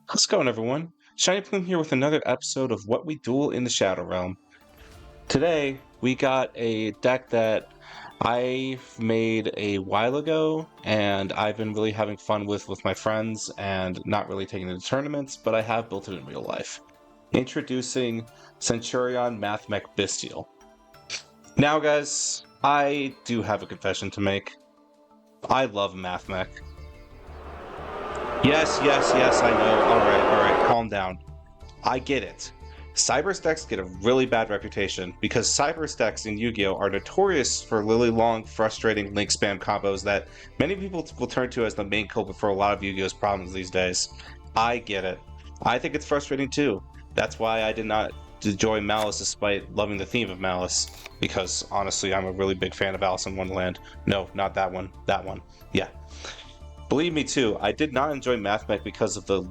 How's it going, everyone? Shiny Plume here with another episode of What We Duel in the Shadow Realm. Today, we got a deck that I've made a while ago, and I've been really having fun with my friends, and not really taking it to tournaments, but I have built it in real life. Introducing Centur-Ion and Mathmech Bystial. Now, guys, I do have a confession to make. I love Mathmech. Yes, I know. Alright, calm down. I get it. Cyberse decks get a really bad reputation because Cyberse decks in Yu-Gi-Oh! Are notorious for really long, frustrating link spam combos that many people will turn to as the main culprit for a lot of Yu-Gi-Oh's problems these days. I get it. I think it's frustrating too. That's why I did not enjoy Malice despite loving the theme of Malice, because honestly, I'm a really big fan of Alice in Wonderland. No, not that one. That one. Yeah. Believe me too, I did not enjoy Mathmech because of the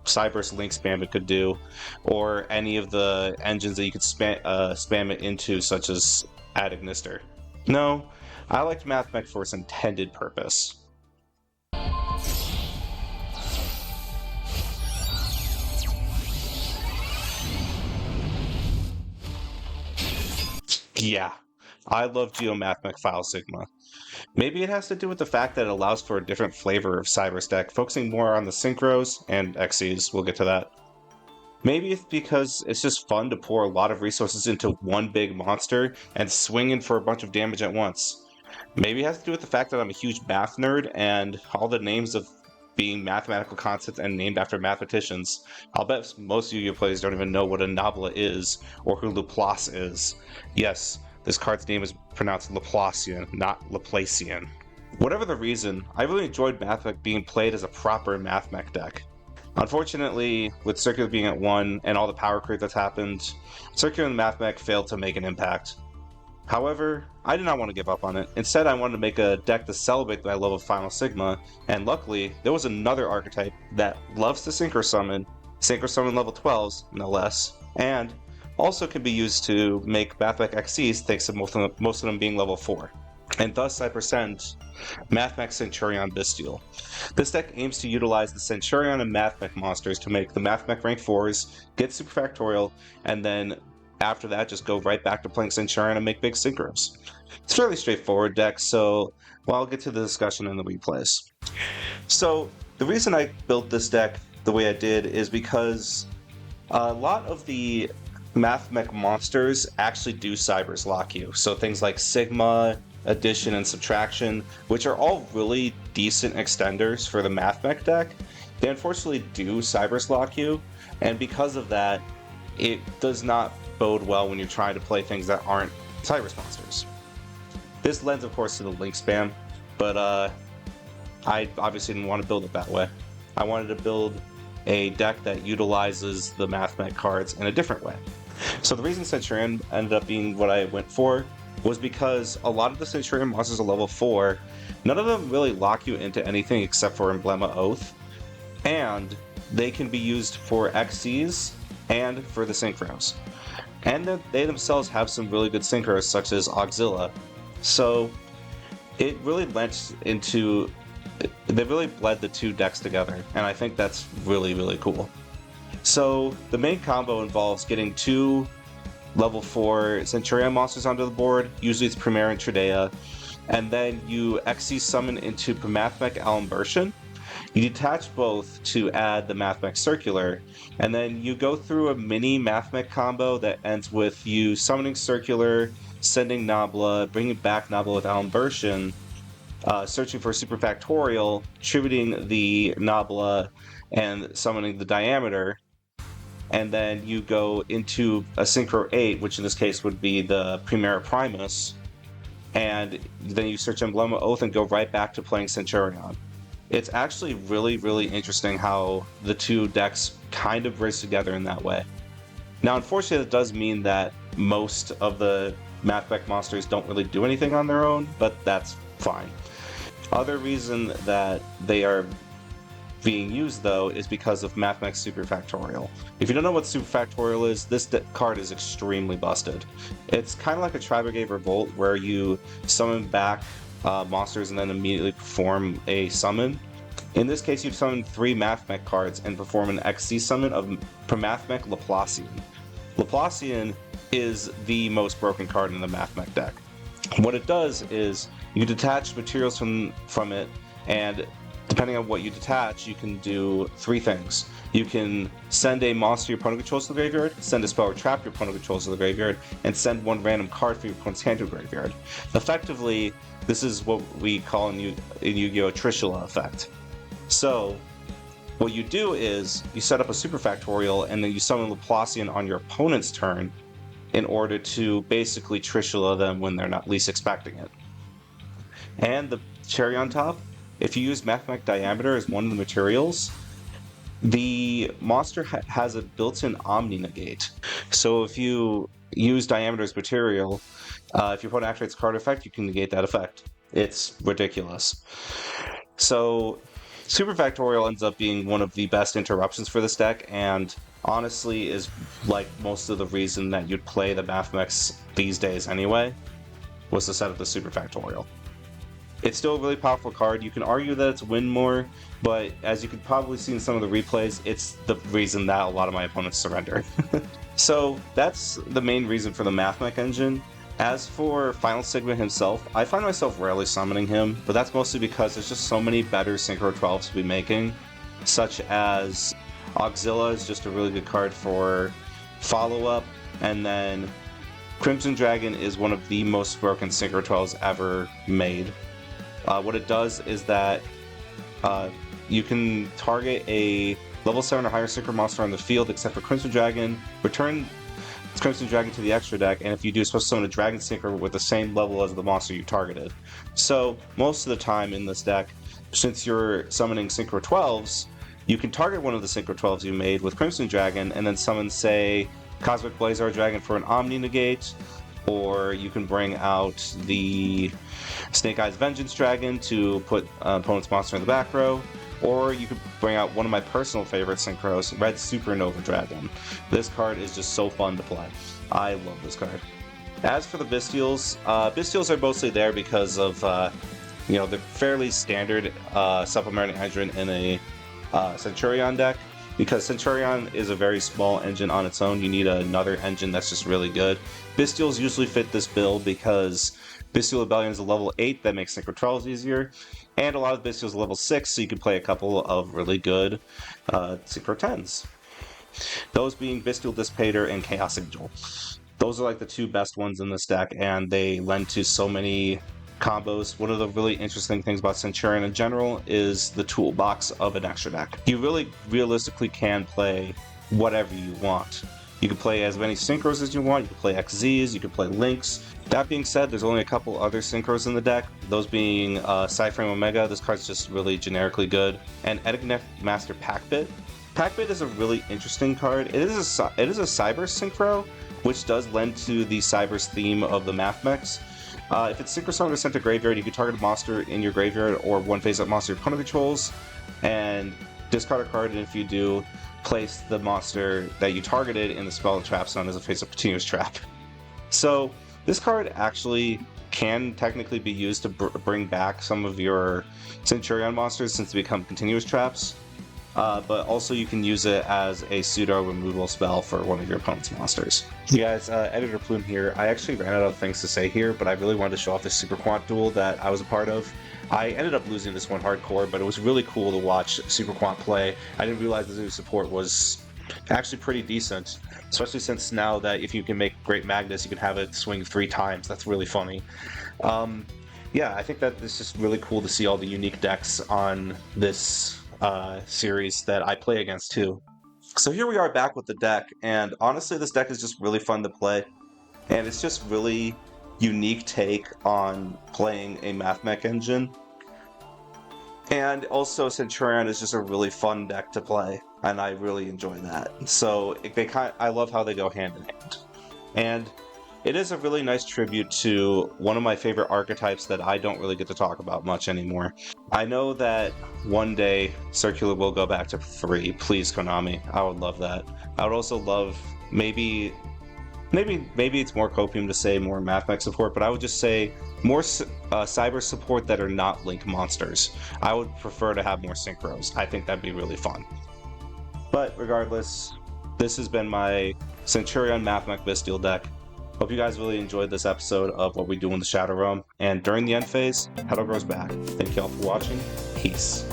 Cyberse link spam it could do, or any of the engines that you could spam it into, such as Add Ignister. No, I liked Mathmech for its intended purpose. Yeah, I love GeoMathmech File Sigma. Maybe it has to do with the fact that it allows for a different flavor of Cyberse deck, focusing more on the synchros and XCs. We'll get to that. Maybe it's because it's just fun to pour a lot of resources into one big monster and swing in for a bunch of damage at once. Maybe it has to do with the fact that I'm a huge math nerd and all the names of being mathematical concepts and named after mathematicians. I'll bet most Yu-Gi-Oh players don't even know what a Nabla is or who Laplace is. Yes, this card's name is pronounced Laplacian, not Laplacian. Whatever the reason, I really enjoyed Mathmech being played as a proper Mathmech deck. Unfortunately, with Circular being at 1 and all the power creep that's happened, Circular and Mathmech failed to make an impact. However, I did not want to give up on it. Instead, I wanted to make a deck to celebrate my love of Final Sigma, and luckily, there was another archetype that loves to Synchro Summon level 12s, no less, and also can be used to make Mathmech XCs thanks to most of them being level 4. And thus I present Mathmech Centur-Ion Bystial. This deck aims to utilize the Centur-Ion and Mathmech monsters to make the Mathmech rank 4s, get super factorial, and then after that just go right back to playing Centur-Ion and make big synchros. It's a fairly straightforward deck, so I'll get to the discussion in the replays. So the reason I built this deck the way I did is because a lot of the Mathmech monsters actually do Cyberse lock you. So things like Sigma, Addition, and Subtraction, which are all really decent extenders for the Mathmech deck, they unfortunately do Cyberse lock you, and because of that, it does not bode well when you're trying to play things that aren't Cyberse monsters. This lends, of course, to the link spam, but I obviously didn't want to build it that way. I wanted to build a deck that utilizes the Mathmech cards in a different way. So the reason Centur-Ion ended up being what I went for was because a lot of the Centur-Ion monsters are level 4, none of them really lock you into anything except for Emblema Oath, and they can be used for XCs and for the synchros. And they themselves have some really good synchros, such as Auxilla. So it really they really bled the two decks together, and I think that's really, really cool. So the main combo involves getting 2 level 4 Centur-Ion monsters onto the board, usually it's Primaire and Tridea, and then you XC summon into Mathmech Alimbertian. You detach both to add the Mathmech Circular, and then you go through a mini Mathmech combo that ends with you summoning Circular, sending Nabla, bringing back Nabla with Alimbertian, searching for Super Factorial, tributing the Nabla, and summoning the Diameter, and then you go into a Synchro 8, which in this case would be the Primera Primus, and then you search Emblema Oath and go right back to playing Centur-Ion. It's actually really, really interesting how the two decks kind of bridge together in that way. Now, unfortunately, it does mean that most of the Mathmech monsters don't really do anything on their own, but that's fine. Other reason that they are being used, though, is because of Mathmech Super Factorial. If you don't know what Super Factorial is, this card is extremely busted. It's kind of like a Tri-Brigade Revolt, where you summon back monsters and then immediately perform a summon. In this case, you'd summon 3 Mathmech cards and perform an XC summon of Mathmech Laplacian. Laplacian is the most broken card in the Mathmech deck. What it does is you detach materials from it, and depending on what you detach, you can do 3 things. You can send a monster your opponent controls to the graveyard, send a spell or trap your opponent controls to the graveyard, and send 1 random card from your opponent's hand to the graveyard. Effectively, this is what we call in Yu-Gi-Oh! Trishula effect. So, what you do is you set up a super factorial and then you summon Laplacian on your opponent's turn in order to basically Trishula them when they're not least expecting it. And the cherry on top, if you use Mathmech Diameter as one of the materials, the monster has a built-in Omni negate. So if you use Diameter as material, if your opponent activates a card effect, you can negate that effect. It's ridiculous. So Super Factorial ends up being one of the best interruptions for this deck, and honestly is like most of the reason that you'd play the Mathmechs these days anyway, was to set up the Super Factorial. It's still a really powerful card. You can argue that it's win more, but as you could probably see in some of the replays, it's the reason that a lot of my opponents surrender. So that's the main reason for the Mathmech engine. As for Final Sigma himself, I find myself rarely summoning him, but that's mostly because there's just so many better Synchro 12s to be making, such as Auxilla is just a really good card for follow-up, and then Crimson Dragon is one of the most broken Synchro 12s ever made. What it does is that you can target a level 7 or higher Synchro monster on the field except for Crimson Dragon, return Crimson Dragon to the extra deck, and if you do, it's supposed to summon a Dragon Synchro with the same level as the monster you targeted. So, most of the time in this deck, since you're summoning Synchro 12s, you can target one of the Synchro 12s you made with Crimson Dragon, and then summon, say, Cosmic Blazar Dragon for an Omni Negate, or you can bring out the Snake Eyes Vengeance Dragon to put opponent's monster in the back row, or you could bring out one of my personal favorite synchros, Red Supernova Dragon. This card is just so fun to play. I love this card. As for the Bystials, Bystials are mostly there because of, the fairly standard supplementing engine in a Centur-Ion deck. Because Centur-Ion is a very small engine on its own, you need another engine that's just really good. Bystials usually fit this build because Bystial Rebellion is a level 8 that makes Synchro 12s easier, and a lot of Bystials are level 6, so you can play a couple of really good Synchro 10s. Those being Bystial Dissipator and Chaos Angel. Those are like the 2 best ones in this deck, and they lend to so many combos. One of the really interesting things about Centurion in general is the toolbox of an extra deck. You really realistically can play whatever you want. You can play as many synchros as you want, you can play XZs, you can play links. That being said, there's only a couple other synchros in the deck, those being Cyframe Omega. This card's just really generically good, and Enigmatic Master Packbit. Packbit is a really interesting card. It is a Cyber synchro, which does lend to the Cyber's theme of the Mathmechs. If it's Synchro Summoned or sent to graveyard, you can target a monster in your graveyard or one face-up monster your opponent controls, and discard a card, and if you do, place the monster that you targeted in the spell trap zone as a face-up continuous trap. So, this card actually can technically be used to bring back some of your Centurion monsters since they become continuous traps, but also you can use it as a pseudo removal spell for one of your opponent's monsters. You guys, Editor Plume here. I actually ran out of things to say here, but I really wanted to show off this Super Quant duel that I was a part of. I ended up losing this one hardcore, but it was really cool to watch Super Quant play. I didn't realize the new support was actually pretty decent, especially since now that if you can make Great Magnus, you can have it swing 3 times. That's really funny. Yeah, I think that it's just really cool to see all the unique decks on this series that I play against too. So here we are back with the deck, and honestly this deck is just really fun to play, and it's just really unique take on playing a Mathmech engine. And also Centurion is just a really fun deck to play, and I really enjoy that. So I love how they go hand in hand. And it is a really nice tribute to one of my favorite archetypes that I don't really get to talk about much anymore. I know that one day Circular will go back to 3. Please, Konami. I would love that. I would also love maybe Maybe it's more copium to say more Mathmech support, but I would just say more cyber support that are not Link monsters. I would prefer to have more synchros. I think that'd be really fun. But regardless, this has been my Centur-Ion Mathmech Bystial deck. Hope you guys really enjoyed this episode of what we do in the Shadow Realm. And during the end phase, Petal grows back. Thank you all for watching. Peace.